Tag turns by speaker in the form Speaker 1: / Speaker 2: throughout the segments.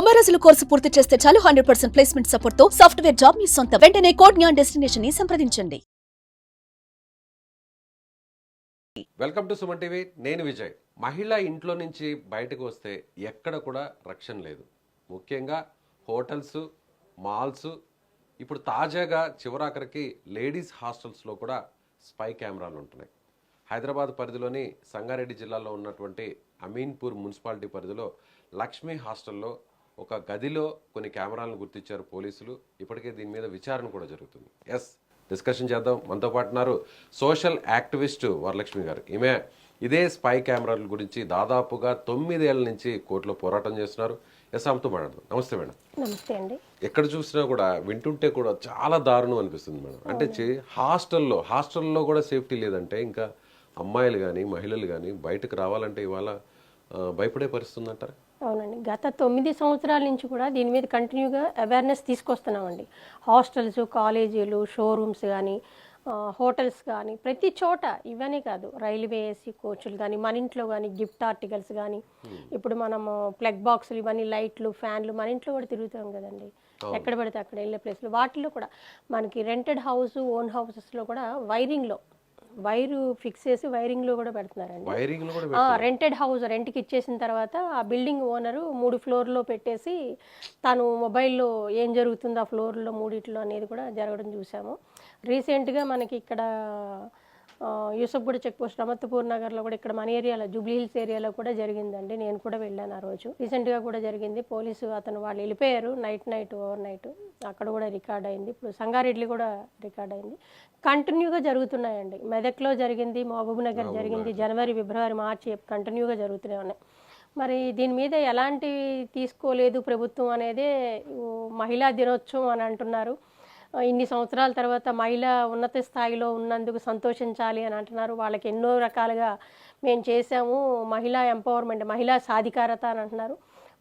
Speaker 1: 90 రోజుల కోర్సు పూర్తి చేస్తే చాలు 100% ప్లేస్మెంట్ సపోర్ట్ తో సాఫ్ట్వేర్ జాబ్ మీ సొంతం. వెంటనే కోడ్ జ్ఞాన్ డెస్టినేషన్ ని సంప్రదించండి.
Speaker 2: Welcome to Suman TV. నేను విజయ్. మహిళ ఇంట్లో నుంచి బయటకు వస్తే ఎక్కడ కూడా రక్షణ లేదు. ముఖ్యంగా హోటల్స్, మాల్స్, ఇప్పుడు తాజాగా చివరాఖరికి లేడీస్ హాస్టల్స్లో కూడా స్పై కెమెరాలు ఉంటున్నాయి. హైదరాబాద్ పరిధిలోని సంగారెడ్డి జిల్లాలో ఉన్నటువంటి అమీన్పూర్ మున్సిపాలిటీ పరిధిలో లక్ష్మీ హాస్టల్లో ఒక గదిలో కొన్ని కెమెరాలను గుర్తించారు పోలీసులు. ఇప్పటికే దీని మీద విచారణ కూడా జరుగుతుంది. డిస్కషన్ చేద్దాం. మనతో పాటు ఉన్నారు సోషల్ యాక్టివిస్ట్ వరలక్ష్మి గారు. ఈమె ఇదే స్పై కెమెరాల గురించి దాదాపుగా 9 ఏళ్ల నుంచి కోర్టులో పోరాటం చేస్తున్నారు. ఆమెతో మాట్లాడదాం. నమస్తే మేడం.
Speaker 3: నమస్తే అండి.
Speaker 2: ఎక్కడ చూసినా కూడా వింటుంటే కూడా చాలా దారుణం అనిపిస్తుంది మేడం. అంటే హాస్టల్లో కూడా సేఫ్టీ లేదంటే ఇంకా అమ్మాయిలు కానీ మహిళలు కానీ బయటకు రావాలంటే ఇవాళ భయపడే పరిస్థితుంది అంటారు.
Speaker 3: అవునండి, గత 9 సంవత్సరాల నుంచి కూడా దీని మీద కంటిన్యూగా అవేర్నెస్ తీసుకొస్తున్నామండి. హాస్టల్స్, కాలేజీలు, షోరూమ్స్ కానీ, హోటల్స్ కానీ ప్రతి చోట. ఇవన్నీ కాదు, రైల్వే ఏసీ కోచ్లు కానీ, మన ఇంట్లో కానీ గిఫ్ట్ ఆర్టికల్స్ కానీ, ఇప్పుడు మనము ప్లగ్ బాక్సులు, ఇవన్నీ లైట్లు, ఫ్యాన్లు మన ఇంట్లో కూడా తిరుగుతాం కదండి. ఎక్కడ పడితే అక్కడ వెళ్ళే ప్లేస్లో వాటిల్లో కూడా మనకి రెంటెడ్ హౌస్, ఓన్ హౌసెస్లో కూడా వైరు ఫిక్స్ చేసి వైరింగ్లో కూడా పెడుతున్నారండి. రెంటెడ్ హౌస్ రెంట్కి ఇచ్చేసిన తర్వాత ఆ బిల్డింగ్ ఓనరు 3 ఫ్లోర్లో పెట్టేసి తను మొబైల్లో ఏం జరుగుతుందో ఆ ఫ్లోర్లో 3 అనేది కూడా జరగడం చూసాము. రీసెంట్గా మనకి ఇక్కడ యూసఫ్గూడ చెక్ పోస్ట్, రమత్పూర్ నగర్లో కూడా, ఇక్కడ మన ఏరియాలో జూబ్లీ హిల్స్ ఏరియాలో కూడా జరిగిందండి. నేను కూడా వెళ్ళాను ఆ రోజు. రీసెంట్గా కూడా జరిగింది. పోలీసు వాళ్ళు వెళ్ళిపోయారు ఓవర్ నైట్. అక్కడ కూడా రికార్డ్ అయింది. ఇప్పుడు సంగారెడ్డి కూడా రికార్డ్ అయింది. కంటిన్యూగా జరుగుతున్నాయండి. మెదక్లో జరిగింది, మహబూబ్ నగర్ జరిగింది, జనవరి, ఫిబ్రవరి, మార్చి కంటిన్యూగా జరుగుతూనే ఉన్నాయి. మరి దీని మీద ఎలాంటి తీసుకోలేదు ప్రభుత్వం అనేదే మహిళా దినోత్సవం అని అంటున్నారు. ఇన్ని సంవత్సరాల తర్వాత మహిళ ఉన్నత స్థాయిలో ఉన్నందుకు సంతోషించాలి అని అంటున్నారు. వాళ్ళకి ఎన్నో రకాలుగా మేము చేసాము, మహిళా ఎంపవర్మెంట్, మహిళా సాధికారత అని అంటున్నారు.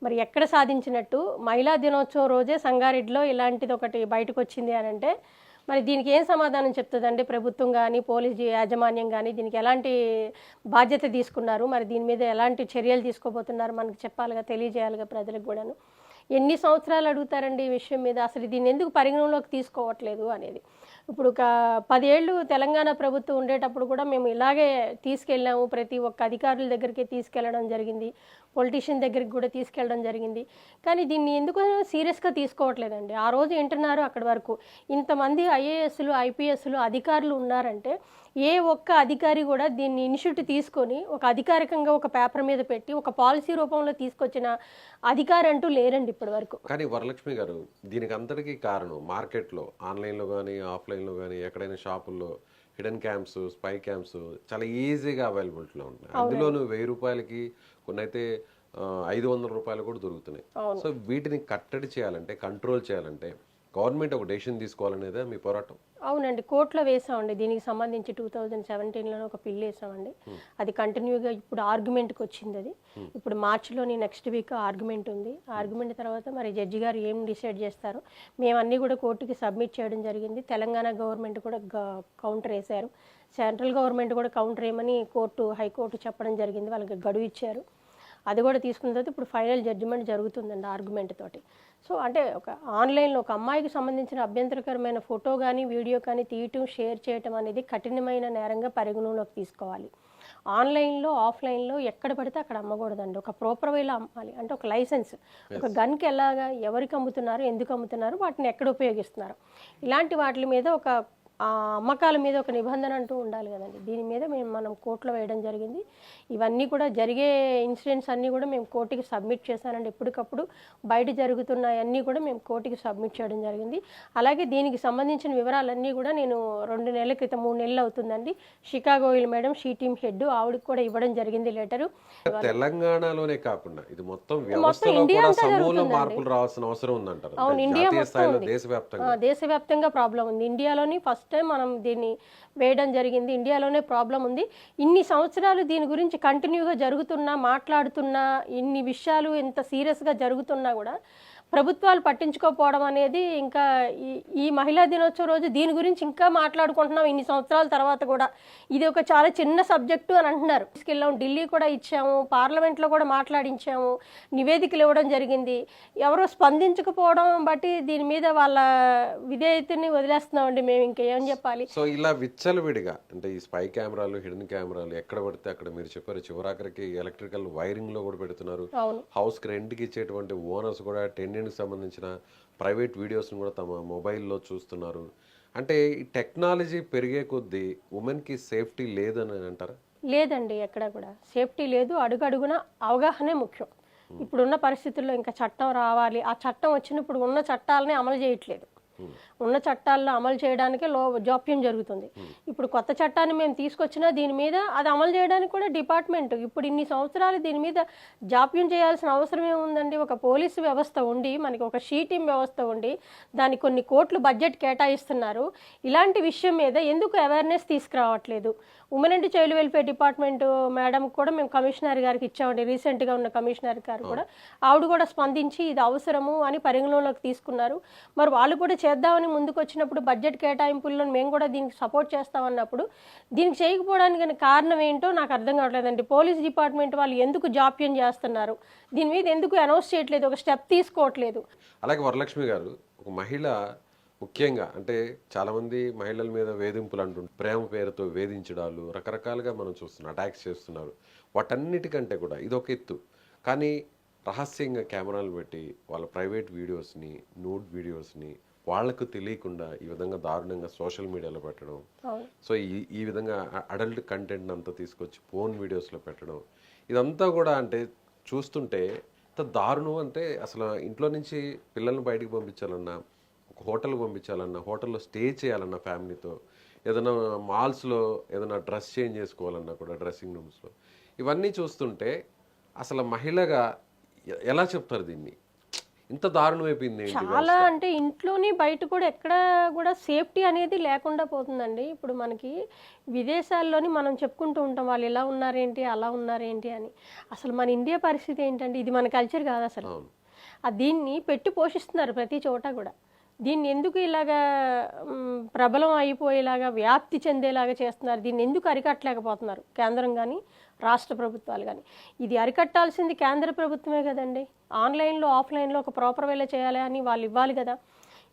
Speaker 3: మరి ఎక్కడ సాధించినట్టు? మహిళా దినోత్సవం రోజే సంగారెడ్డిలో ఇలాంటిది ఒకటి బయటకు వచ్చింది అని అంటే మరి దీనికి ఏం సమాధానం చెప్తుందండి ప్రభుత్వం కానీ, పోలీసు యాజమాన్యం కానీ? దీనికి ఎలాంటి బాధ్యత తీసుకున్నారు? మరి దీని మీద ఎలాంటి చర్యలు తీసుకోబోతున్నారు? మనకు చెప్పాలిగా, తెలియజేయాలిగా ప్రజలకు కూడాను. ఎన్ని సంవత్సరాలు అడుగుతారండి ఈ విషయం మీద? అసలు దీన్ని ఎందుకు పరిగణలోకి తీసుకోవట్లేదు అనేది. ఇప్పుడు ఒక 10 ఏళ్ళు తెలంగాణ ప్రభుత్వం ఉండేటప్పుడు కూడా మేము ఇలాగే తీసుకెళ్ళాము. ప్రతి ఒక్క అధికారుల దగ్గరికి తీసుకెళ్ళడం జరిగింది, పొలిటీషియన్ దగ్గరికి కూడా తీసుకెళ్ళడం జరిగింది. కానీ దీన్ని ఎందుకు సీరియస్గా తీసుకోవట్లేదండి. ఆ రోజు వింటున్నారు అక్కడి వరకు. ఇంతమంది ఐఏఎస్లు, ఐపీఎస్లు అధికారులు ఉన్నారంటే ఏ ఒక్క అధికారి కూడా దీన్ని ఇనిషియేటివ్ తీసుకొని ఒక అధికారికంగా ఒక పేపర్ మీద పెట్టి ఒక పాలసీ రూపంలో తీసుకొచ్చిన అధికారి అంటూ లేరండి ఇప్పటి వరకు.
Speaker 2: కానీ వరలక్ష్మి గారు, దీనికి అంతటికీ కారణం మార్కెట్లో, ఆన్లైన్లో కానీ ఆఫ్లైన్లో కానీ ఎక్కడైనా షాపుల్లో హిడెన్ క్యాంప్స్, స్పై క్యాంప్స్ చాలా ఈజీగా అవైలబిలిటీలో ఉంటున్నాయి. అందులోనూ 1000 రూపాయలకి, కొన్ని అయితే 500 రూపాయలు కూడా దొరుకుతున్నాయి. సో వీటిని కట్టడి చేయాలంటే, కంట్రోల్ చేయాలంటే గవర్నమెంట్ ఒక డెసిషన్ తీసుకోవాలనేదే మీ పోరాటం?
Speaker 3: అవునండి, కోర్టులో వేసామండి. దీనికి సంబంధించి 2017లోనే ఒక పిల్ వేసామండి. అది కంటిన్యూగా ఇప్పుడు ఆర్గ్యుమెంట్కి వచ్చింది. అది ఇప్పుడు మార్చిలోని నెక్స్ట్ వీక్ ఆర్గ్యుమెంట్ ఉంది. ఆర్గ్యుమెంట్ తర్వాత మరి జడ్జి గారు ఏం డిసైడ్ చేస్తారో మేమన్నీ కూడా కోర్టుకి సబ్మిట్ చేయడం జరిగింది. తెలంగాణ గవర్నమెంట్ కూడా కౌంటర్ వేశారు. సెంట్రల్ గవర్నమెంట్ కూడా కౌంటర్ వేయమని హైకోర్టు చెప్పడం జరిగింది. వాళ్ళకి గడువు ఇచ్చారు. అది కూడా తీసుకున్న తర్వాత ఇప్పుడు ఫైనల్ జడ్జిమెంట్ జరుగుతుందండి ఆర్గ్యుమెంట్ తోటి. సో అంటే ఒక ఆన్లైన్లో ఒక అమ్మాయికి సంబంధించిన అభ్యంతరకరమైన ఫోటో కానీ, వీడియో కానీ తీయటం, షేర్ చేయటం అనేది కఠినమైన నేరంగా పరిగణలోకి తీసుకోవాలి. ఆన్లైన్లో, ఆఫ్లైన్లో ఎక్కడ పడితే అక్కడ అమ్మకూడదండి. ఒక ప్రాపర్ వేలో అమ్మాలి. అంటే ఒక లైసెన్స్, ఒక గన్కి ఎలాగా, ఎవరికి అమ్ముతున్నారు, ఎందుకు అమ్ముతున్నారు, వాటిని ఎక్కడ ఉపయోగిస్తున్నారు, ఇలాంటి వాటి మీద ఒక అమ్మకాల మీద ఒక నిబంధన అంటూ ఉండాలి కదండి. దీని మీద మనం కోర్టులో వేయడం జరిగింది. ఇవన్నీ కూడా జరిగే ఇన్సిడెంట్స్ అన్నీ కూడా మేము కోర్టుకి సబ్మిట్ చేశానండి. ఎప్పటికప్పుడు బయట జరుగుతున్నాయన్నీ కూడా మేము కోర్టుకి సబ్మిట్ చేయడం జరిగింది. అలాగే దీనికి సంబంధించిన వివరాలన్నీ కూడా నేను 2 నెలల క్రితం, 3 నెలలు అవుతుందండి, షికాగోయిల్ మేడం, షీ టీమ్ హెడ్, ఆవిడకి కూడా ఇవ్వడం జరిగింది లెటరు.
Speaker 2: తెలంగాణలోనే కాకుండా ఇది మొత్తం ఇండియా మార్పులు రావాల్సిన అవసరం ఉందంటారు.
Speaker 3: అవును, ఇండియా మొత్తం దేశవ్యాప్తంగా ప్రాబ్లం ఉంది. ఇండియాలోని ఫస్ట్ టైం మనం దీన్ని వేయడం జరిగింది. ఇండియాలోనే ప్రాబ్లం ఉంది. ఇన్ని సంవత్సరాలు దీని గురించి కంటిన్యూగా జరుగుతున్నా, మాట్లాడుతున్నా, ఇన్ని విషయాలు ఇంత సీరియస్గా జరుగుతున్నా కూడా ప్రభుత్వాలు పట్టించుకోకపోవడం అనేది ఇంకా ఈ మహిళా దినోత్సవం రోజు దీని గురించి ఇంకా మాట్లాడుకుంటున్నాం ఇన్ని సంవత్సరాల తర్వాత కూడా. ఇది ఒక చాలా చిన్న సబ్జెక్టు అని అంటున్నారు. తీసుకెళ్ళాము, ఢిల్లీ కూడా ఇచ్చాము, పార్లమెంట్లో కూడా మాట్లాడించాము, నివేదికలు ఇవ్వడం జరిగింది. ఎవరో స్పందించకపోవడం బట్టి దీని మీద వాళ్ళ విధేయతని వదిలేస్తున్నామండి మేము. ఇంకేం చెప్పాలి?
Speaker 2: సో ఇలా విచ్చలవిడిగా అంటే ఈ స్పై కెమెరాలు, హిడెన్ కెమెరాలు ఎక్కడ పడితే అక్కడ మీరు చెప్పారు, చివరాఖరికి ఎలక్ట్రికల్ వైరింగ్ లో కూడా పెడుతున్నారు. హౌస్ కి రెంట్కి ఇచ్చేటువంటి ఓనర్స్ కూడా టెండెంట్కి సంబంధించిన ప్రైవేట్ వీడియోస్ని కూడా తమ మొబైల్లో చూస్తున్నారు. అంటే ఈ టెక్నాలజీ పెరిగే కొద్దీ ఉమెన్కి సేఫ్టీ లేదని అంటారా?
Speaker 3: లేదండి, ఎక్కడ కూడా సేఫ్టీ లేదు. అడుగడుగున అవగాహనే ముఖ్యం. ఇప్పుడున్న పరిస్థితుల్లో ఇంకా చట్టం రావాలి. ఆ చట్టం వచ్చినప్పుడు ఉన్న చట్టాలని అమలు చేయట్లేదు. ఉన్న చట్టాలను అమలు చేయడానికే జాప్యం జరుగుతుంది. ఇప్పుడు కొత్త చట్టాన్ని మేము తీసుకొచ్చినా దీని మీద అది అమలు చేయడానికి కూడా డిపార్ట్మెంట్ ఇప్పుడు ఇన్ని సంవత్సరాలు దీని మీద జాప్యం చేయాల్సిన అవసరం ఏముందండి? ఒక పోలీసు వ్యవస్థ ఉండి, మనకి ఒక షీటీం వ్యవస్థ ఉండి, దానికి కొన్ని కోట్లు బడ్జెట్ కేటాయిస్తున్నారు. ఇలాంటి విషయం మీద ఎందుకు అవేర్నెస్ తీసుకురావట్లేదు? Women and child welfare department madam కూడా మేము కమిషనర్ గారికి ఇచ్చామండి. రీసెంట్గా ఉన్న కమిషనర్ గారు కూడా, ఆవిడ కూడా స్పందించి ఇది అవసరము అని పరిగణలోకి తీసుకున్నారు. మరి వాళ్ళు కూడా చేద్దామని ముందుకు వచ్చినప్పుడు బడ్జెట్ కేటాయింపుల్లో మేము కూడా దీనికి సపోర్ట్ చేస్తామన్నప్పుడు దీనికి చేయకపోవడానికి కారణం ఏంటో నాకు అర్థం కావట్లేదండి. పోలీస్ డిపార్ట్మెంట్ వాళ్ళు ఎందుకు జాప్యం చేస్తున్నారు? దీని మీద ఎందుకు అనౌన్స్ చేయట్లేదు? ఒక స్టెప్ తీసుకోవట్లేదు.
Speaker 2: అలాగే వరలక్ష్మి గారు, ఒక మహిళ ముఖ్యంగా అంటే చాలామంది మహిళల మీద వేధింపులు అంటుంటారు, ప్రేమ పేరుతో వేధించడాలు రకరకాలుగా మనం చూస్తున్నాం, అటాక్స్ చేస్తున్నారు. వాటన్నిటికంటే కూడా ఇదొక ఎత్తు. కానీ రహస్యంగా కెమెరాలు పెట్టి వాళ్ళ ప్రైవేట్ వీడియోస్ని, నూడ్ వీడియోస్ని వాళ్లకు తెలియకుండా ఈ విధంగా దారుణంగా సోషల్ మీడియాలో పెట్టడం, సో ఈ విధంగా అడల్ట్ కంటెంట్ అంతా తీసుకొచ్చి ఫోన్ వీడియోస్లో పెట్టడం, ఇదంతా కూడా అంటే చూస్తుంటే ఇంత దారుణం. అంటే అసలు ఇంట్లో నుంచి పిల్లల్ని బయటికి పంపించాలన్నా, ఒక హోటల్కి పంపించాలన్నా, హోటల్లో స్టే చేయాలన్నా ఫ్యామిలీతో, ఏదైనా మాల్స్లో ఏదైనా డ్రెస్ చేంజ్ చేసుకోవాలన్నా కూడా డ్రెస్సింగ్ రూమ్స్లో, ఇవన్నీ చూస్తుంటే అసలు మహిళగా ఎలా చెప్తారు దీన్ని? ఇంత దారుణం అయిపోయింది
Speaker 3: చాలా. అంటే ఇంట్లోని బయట కూడా ఎక్కడ కూడా సేఫ్టీ అనేది లేకుండా పోతుందండి. ఇప్పుడు మనకి విదేశాల్లోని మనం చెప్పుకుంటూ ఉంటాం వాళ్ళు ఎలా ఉన్నారేంటి, అలా ఉన్నారేంటి అని. అసలు మన ఇండియా పరిస్థితి ఏంటంటే ఇది మన కల్చర్ కాదు అసలు. దీన్ని పెట్టి పోషిస్తున్నారు ప్రతి చోట కూడా. దీన్ని ఎందుకు ఇలాగా ప్రబలం అయిపోయేలాగా, వ్యాప్తి చెందేలాగా చేస్తున్నారు? దీన్ని ఎందుకు అరికట్టలేకపోతున్నారు కేంద్రం కానీ రాష్ట్ర ప్రభుత్వాలు కానీ? ఇది అరికట్టాల్సింది కేంద్ర ప్రభుత్వమే కదండి. ఆన్లైన్లో ఆఫ్లైన్లో ఒక ప్రాపర్ వేలో చేయాలి అని వాళ్ళు ఇవ్వాలి కదా.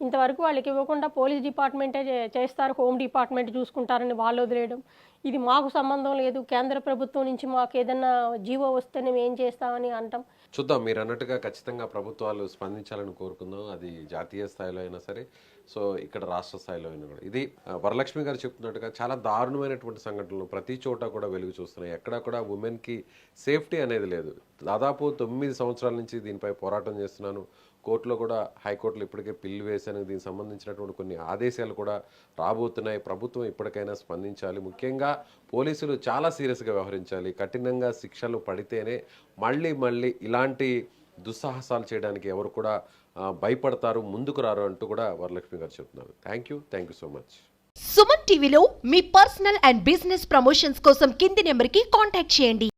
Speaker 3: ఇంతవరకు వాళ్ళకి ఇవ్వకుండా పోలీస్ డిపార్ట్మెంటే చేస్తారు, హోమ్ డిపార్ట్మెంట్ చూసుకుంటారని వాళ్ళు వదిలేయడం, ఇది మాకు సంబంధం లేదు, కేంద్ర ప్రభుత్వం నుంచి మాకు ఏదన్నా జీవో వస్తే మేము ఏం చేస్తామని అంటాం.
Speaker 2: చూద్దాం. మీరు అన్నట్టుగా ఖచ్చితంగా ప్రభుత్వాలు స్పందించాలని కోరుకుందాం. అది జాతీయ స్థాయిలో అయినా సరే, సో ఇక్కడ రాష్ట్ర స్థాయిలో అయినా కూడా. ఇది వరలక్ష్మి గారు చెప్తున్నట్టుగా చాలా దారుణమైనటువంటి సంఘటనలు ప్రతి చోట కూడా వెలుగు చూస్తున్నాయి. ఎక్కడా కూడా ఉమెన్కి సేఫ్టీ అనేది లేదు. దాదాపు 9 సంవత్సరాల నుంచి దీనిపై పోరాటం చేస్తున్నాను. కోర్టులో కూడా, హైకోర్టులో ఇప్పటికే పిల్లు వేశాను. దీనికి సంబంధించినటువంటి కొన్ని ఆదేశాలు కూడా రాబోతున్నాయి. ప్రభుత్వం ఇప్పటికైనా స్పందించాలి. ముఖ్యంగా పోలీసులు చాలా సీరియస్గా వ్యవహరించాలి. కఠినంగా శిక్షలు పడితేనే మళ్ళీ ఇలాంటి దుస్సాహసాలు చేయడానికి ఎవరు కూడా భయపడతారు, ముందుకు రారు అంటూ కూడా వరలక్ష్మి గారు చెప్తున్నారు. Thank you so much.
Speaker 4: Suman టీవీలో మీ పర్సనల్ అండ్ బిజినెస్ ప్రమోషన్స్ కోసం కింది నెంబర్కి కాంటాక్ట్ చేయండి.